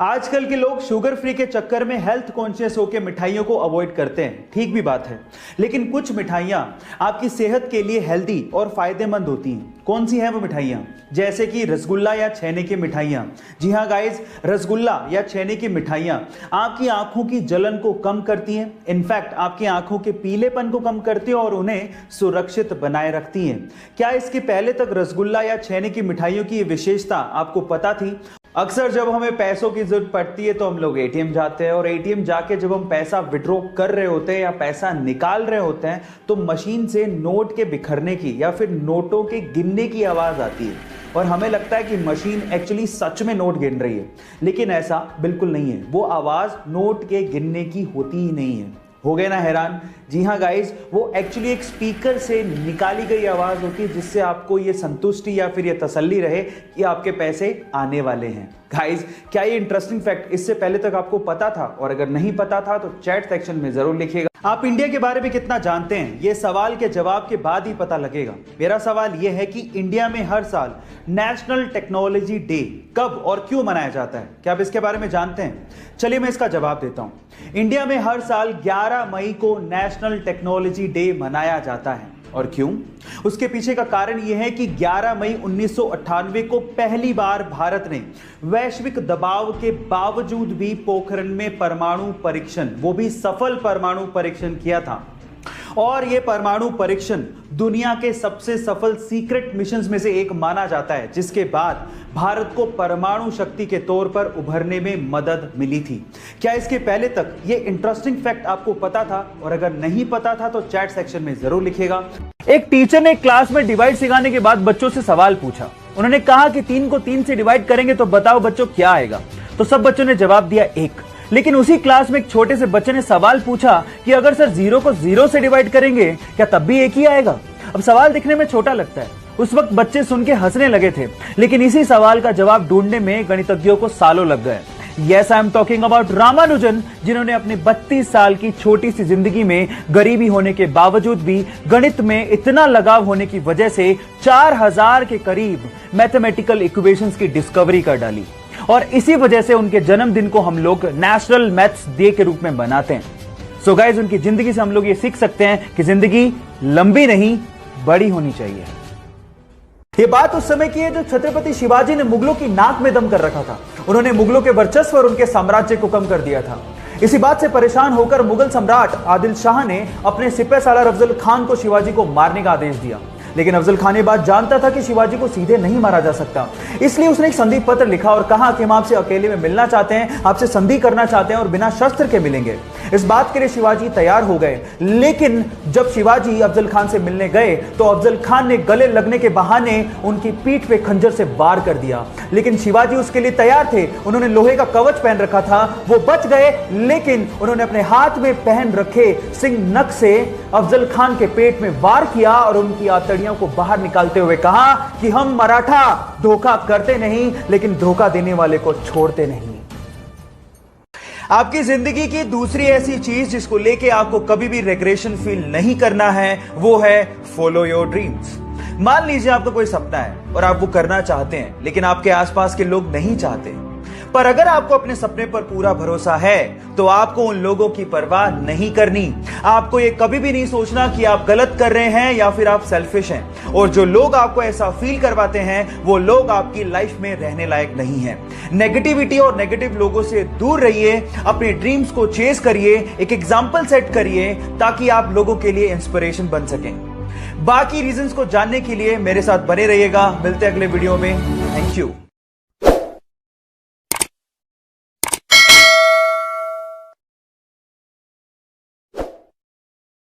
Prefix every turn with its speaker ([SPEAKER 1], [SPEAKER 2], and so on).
[SPEAKER 1] आजकल के लोग शुगर फ्री के चक्कर में हेल्थ कॉन्शियस होकर मिठाइयों को अवॉइड करते हैं। ठीक भी बात है, लेकिन कुछ मिठाइयां आपकी सेहत के लिए हेल्दी और फायदेमंद होती हैं। कौन सी है वो मिठाइयां? जैसे कि रसगुल्ला या छेने की मिठाइयां। जी हाँ गाइस, रसगुल्ला या छेने की मिठाइयां आपकी आंखों की जलन को कम करती हैं। इनफैक्ट आपकी आंखों के पीलेपन को कम करती हैं और उन्हें सुरक्षित बनाए रखती हैं। क्या इसके पहले तक रसगुल्ला या छेने की मिठाइयों की ये विशेषता आपको पता थी? अक्सर जब हमें पैसों की जरूरत पड़ती है तो हम लोग एटीएम जाते हैं और एटीएम जाके जब हम पैसा विड्रॉ कर रहे होते हैं या पैसा निकाल रहे होते हैं तो मशीन से नोट के बिखरने की या फिर नोटों के गिनने की आवाज आती है और हमें लगता है कि मशीन एक्चुअली सच में नोट गिन रही है, लेकिन ऐसा बिल्कुल नहीं है। वो आवाज नोट के गिनने की होती ही नहीं है। हो गए ना हैरान? जी हाँ गाइस, वो एक्चुअली एक स्पीकर से निकाली गई आवाज होती है जिससे आपको ये संतुष्टि या फिर ये तसल्ली रहे कि आपके पैसे आने वाले हैं। गाइस, क्या ये इंटरेस्टिंग फैक्ट इससे पहले तक आपको पता था? और अगर नहीं पता था तो चैट सेक्शन में जरूर लिखिएगा। आप इंडिया के बारे में कितना जानते हैं, ये सवाल के जवाब के बाद ही पता लगेगा। मेरा सवाल यह है कि इंडिया में हर साल नेशनल टेक्नोलॉजी डे कब और क्यों मनाया जाता है? क्या आप इसके बारे में जानते हैं? चलिए मैं इसका जवाब देता हूं। इंडिया में हर साल 11 मई को नेशनल टेक्नोलॉजी डे मनाया जाता है। और क्यों? उसके पीछे का कारण यह है कि 11 मई 1998 को पहली बार भारत ने वैश्विक दबाव के बावजूद भी पोखरण में परमाणु परीक्षण, वो भी सफल परमाणु परीक्षण किया था। और यह परमाणु परीक्षण दुनिया के सबसे सफल सीक्रेट मिशंस में से एक माना जाता है, जिसके बाद भारत को परमाणु शक्ति के तौर पर उभरने में मदद मिली थी। क्या इसके पहले तक यह इंटरेस्टिंग फैक्ट आपको पता था? और अगर नहीं पता था तो चैट सेक्शन में जरूर लिखिएगा। एक टीचर ने क्लास में डिवाइड सिखाने के बाद बच्चों से सवाल पूछा। उन्होंने कहा कि 3 को 3 से डिवाइड करेंगे तो बताओ बच्चों क्या आएगा? तो सब बच्चों ने जवाब दिया 1। लेकिन उसी क्लास में एक छोटे से बच्चे ने सवाल पूछा कि अगर सर 0 को 0 से डिवाइड करेंगे क्या तब भी 1 ही आएगा? अब सवाल दिखने में छोटा लगता है, उस वक्त बच्चे सुन के हंसने लगे थे, लेकिन इसी सवाल का जवाब ढूंढने में गणितज्ञों को सालों लग गए। Yes, I am talking about Ramanujan, जिन्होंने अपनी 32 साल की छोटी सी जिंदगी में गरीबी होने के बावजूद भी गणित में इतना लगाव होने की वजह से 4000 के करीब मैथमेटिकल इक्वेशंस की डिस्कवरी कर डाली। और इसी वजह से उनके जन्मदिन को हम लोग नेशनल मैथ्स डे के रूप में मनाते हैं। सो गाइस, उनकी जिंदगी से हम लोग ये सीख सकते हैं कि जिंदगी लंबी नहीं बड़ी होनी चाहिए। ये बात उस समय की है जब छत्रपति शिवाजी ने मुगलों की नाक में दम कर रखा था। उन्होंने मुगलों के वर्चस्व और उनके साम्राज्य को कम कर दिया था। इसी बात से परेशान होकर मुगल सम्राट आदिल शाह ने अपने सिपह सालार अफजल खान को शिवाजी को मारने का आदेश दिया। लेकिन अफजल खान ये बात जानता था कि शिवाजी को सीधे नहीं मारा जा सकता, इसलिए उसने एक संधि पत्र लिखा और कहा कि हम आपसे अकेले में मिलना चाहते हैं, आपसे संधि करना चाहते हैं और बिना शस्त्र के मिलेंगे। इस बात के लिए शिवाजी तैयार हो गए, लेकिन जब शिवाजी अफजल खान से मिलने गए तो अफजल खान ने गले लगने के बहाने उनकी पीठ पे खंजर से वार कर दिया। लेकिन शिवाजी उसके लिए तैयार थे, उन्होंने लोहे का कवच पहन रखा था, वो बच गए, लेकिन उन्होंने अपने हाथ में पहन रखे सिंह नख से अफजल खान के पेट में वार किया और उनकी आंतड़ियों को बाहर निकालते हुए कहा कि हम मराठा धोखा करते नहीं, लेकिन धोखा देने वाले को छोड़ते नहीं। आपकी जिंदगी की दूसरी ऐसी चीज जिसको लेके आपको कभी भी रिग्रेशन फील नहीं करना है, वो है फॉलो योर ड्रीम्स। मान लीजिए आपका कोई सपना है और आप वो करना चाहते हैं, लेकिन आपके आसपास के लोग नहीं चाहते। पर अगर आपको अपने सपने पर पूरा भरोसा है तो आपको उन लोगों की परवाह नहीं करनी। आपको ये कभी भी नहीं सोचना कि आप गलत कर रहे हैं या फिर आप सेल्फिश हैं। और जो लोग आपको ऐसा फील करवाते हैं वो लोग आपकी लाइफ में रहने लायक नहीं है। नेगेटिविटी और नेगेटिव लोगों से दूर रहिए, अपने ड्रीम्स को चेस करिए, एक एग्जाम्पल सेट करिए ताकि आप लोगों के लिए इंस्पिरेशन बन सकें। बाकी रीजंस को जानने के लिए मेरे साथ बने रहिएगा। मिलते हैं अगले वीडियो में। Thank you.